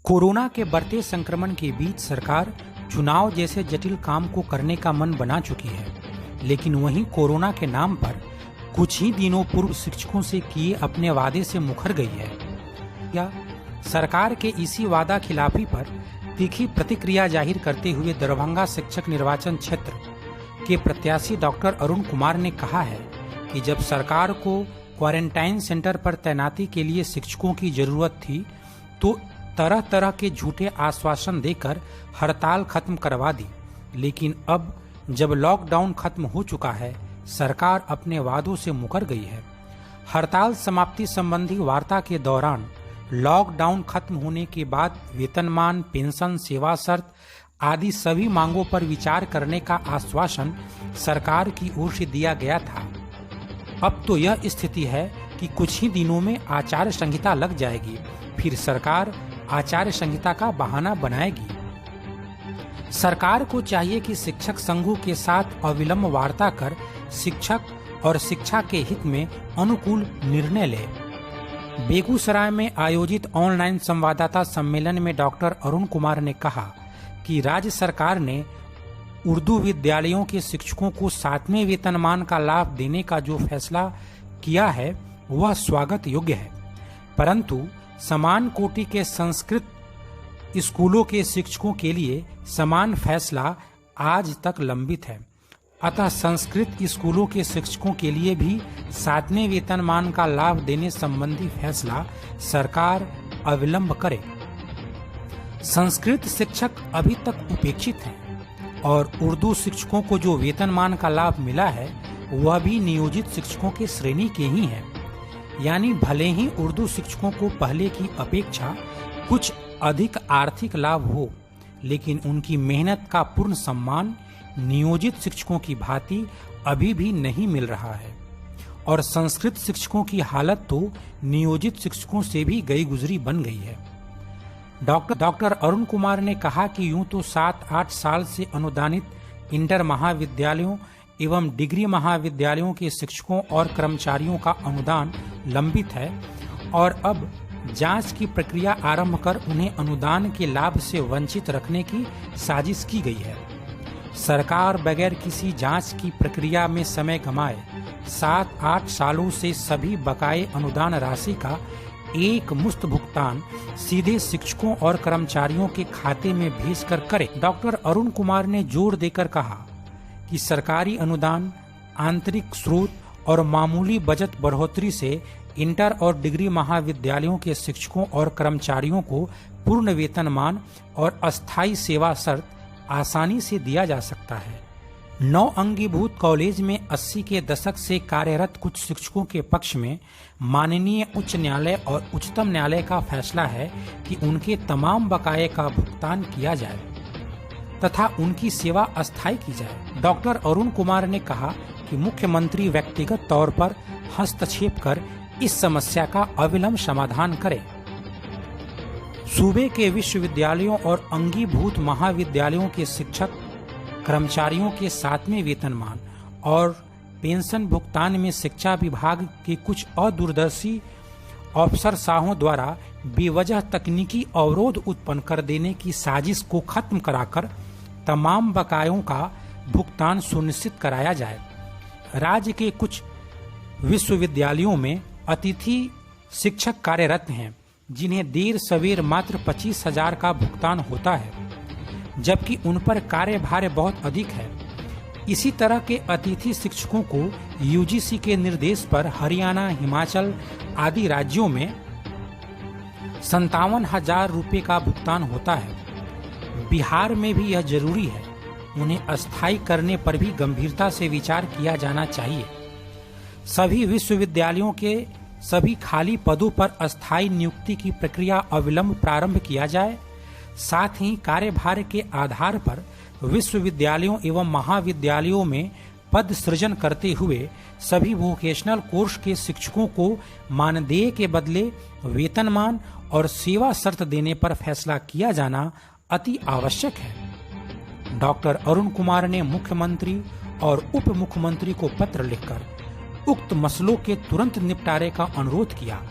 Corona के बढ़ते संक्रमण के बीच सरकार चुनाव जैसे जटिल काम को करने का मन बना चुकी है, लेकिन वहीं कोरोना के नाम पर कुछ ही दिनों पूर्व शिक्षकों से किए अपने वादे से मुकर गई है। या सरकार के इसी वादा खिलाफी पर तीखी प्रतिक्रिया जाहिर करते हुए दरभंगा शिक्षक निर्वाचन क्षेत्र के प्रत्याशी डॉक्टर अरुण कुमार ने कहा है कि जब सरकार को क्वारंटाइन सेंटर पर तैनाती के लिए शिक्षकों की जरूरत थी तो तरह तरह के झूठे आश्वासन देकर हड़ताल खत्म करवा दी, लेकिन अब जब लॉकडाउन खत्म हो चुका है, सरकार अपने वादों से मुकर गई है। हड़ताल समाप्ति संबंधी वार्ता के दौरान लॉकडाउन खत्म होने के बाद वेतनमान, पेंशन, सेवा शर्त आदि सभी मांगों पर विचार करने का आश्वासन सरकार की ओर से दिया गया था। अब तो यह स्थिति है कि कुछ ही दिनों में आचार संहिता लग जाएगी, फिर सरकार आचार संहिता का बहाना बनाएगी। सरकार को चाहिए कि शिक्षक संघों के साथ अविलंब वार्ता कर शिक्षक और शिक्षा के हित में अनुकूल निर्णय ले। बेगूसराय में आयोजित ऑनलाइन संवाददाता सम्मेलन में डॉक्टर अरुण कुमार ने कहा कि राज्य सरकार ने उर्दू विद्यालयों के शिक्षकों को 7वें वेतनमान का लाभ देने का जो फैसला किया है वह स्वागत योग्य है, परंतु समान कोटि के संस्कृत स्कूलों के शिक्षकों के लिए समान फैसला आज तक लंबित है। अतः संस्कृत स्कूलों के शिक्षकों के लिए भी 7वें वेतनमान का लाभ देने संबंधी फैसला सरकार अविलंब करे। संस्कृत शिक्षक अभी तक उपेक्षित हैं और उर्दू शिक्षकों को जो वेतनमान का लाभ मिला है वह भी नियोजित शिक्षकों के श्रेणी के ही है। यानी भले ही उर्दू शिक्षकों को पहले की अपेक्षा कुछ अधिक आर्थिक लाभ हो, लेकिन उनकी मेहनत का पूर्ण सम्मान नियोजित शिक्षकों की भांति अभी भी नहीं मिल रहा है। और संस्कृत शिक्षकों की हालत तो नियोजित शिक्षकों से भी गई गुजरी बन गई है। डॉक्टर अरुण कुमार ने कहा कि यूं तो 7-8 साल से अनुदानित इंटर महाविद्यालयों एवं डिग्री महाविद्यालयों के शिक्षकों और कर्मचारियों का अनुदान लंबित है और अब जांच की प्रक्रिया आरंभ कर उन्हें अनुदान के लाभ से वंचित रखने की साजिश की गई है। सरकार बगैर किसी जांच की प्रक्रिया में समय गंवाए 7-8 सालों से सभी बकाये अनुदान राशि का एक मुश्त भुगतान सीधे शिक्षकों और कर्मचारियों के खाते में भेजकर करे। डॉक्टर अरुण कुमार ने जोर देकर कहा कि सरकारी अनुदान, आंतरिक स्रोत और मामूली बजट बढ़ोतरी से इंटर और डिग्री महाविद्यालयों के शिक्षकों और कर्मचारियों को पूर्ण वेतनमान और अस्थायी सेवा शर्त आसानी से दिया जा सकता है। 9 अंगीभूत कॉलेज में 80 के दशक से कार्यरत कुछ शिक्षकों के पक्ष में माननीय उच्च न्यायालय और उच्चतम न्यायालय का फैसला है कि उनके तमाम बकाये का भुगतान किया जाए तथा उनकी सेवा अस्थायी की जाए। डॉक्टर अरुण कुमार ने कहा कि मुख्यमंत्री व्यक्तिगत तौर पर हस्तक्षेप कर इस समस्या का अविलंब समाधान करें। सूबे के विश्वविद्यालयों और अंगीभूत महाविद्यालयों के शिक्षक कर्मचारियों के 7वें वेतनमान और पेंशन भुगतान में शिक्षा विभाग के कुछ अदूरदर्शी अफसरशाहों द्वारा बेवजह तकनीकी अवरोध उत्पन्न कर देने की साजिश को खत्म कराकर तमाम बकायों का भुगतान सुनिश्चित कराया जाए। राज्य के कुछ विश्वविद्यालयों में अतिथि शिक्षक कार्यरत हैं, जिन्हें देर सवेर मात्र 25,000 का भुगतान होता है, जबकि उन पर कार्यभार बहुत अधिक है। इसी तरह के अतिथि शिक्षकों को यूजीसी के निर्देश पर हरियाणा, हिमाचल आदि राज्यों में 57,000 रुपये का भुगतान होता है। बिहार में भी यह जरूरी है। उन्हें अस्थायी करने पर भी गंभीरता से विचार किया जाना चाहिए। सभी विश्वविद्यालयों के सभी खाली पदों पर अस्थायी नियुक्ति की प्रक्रिया अविलंब प्रारंभ किया जाए। साथ ही कार्यभार के आधार पर विश्वविद्यालयों एवं महाविद्यालयों में पद सृजन करते हुए सभी वोकेशनल कोर्स के शिक्षकों को मानदेय के बदले वेतनमान और सेवा शर्त देने पर फैसला किया जाना अति आवश्यक है। डॉक्टर अरुण कुमार ने मुख्यमंत्री और उप मुख्यमंत्री को पत्र लिखकर उक्त मसलों के तुरंत निपटारे का अनुरोध किया।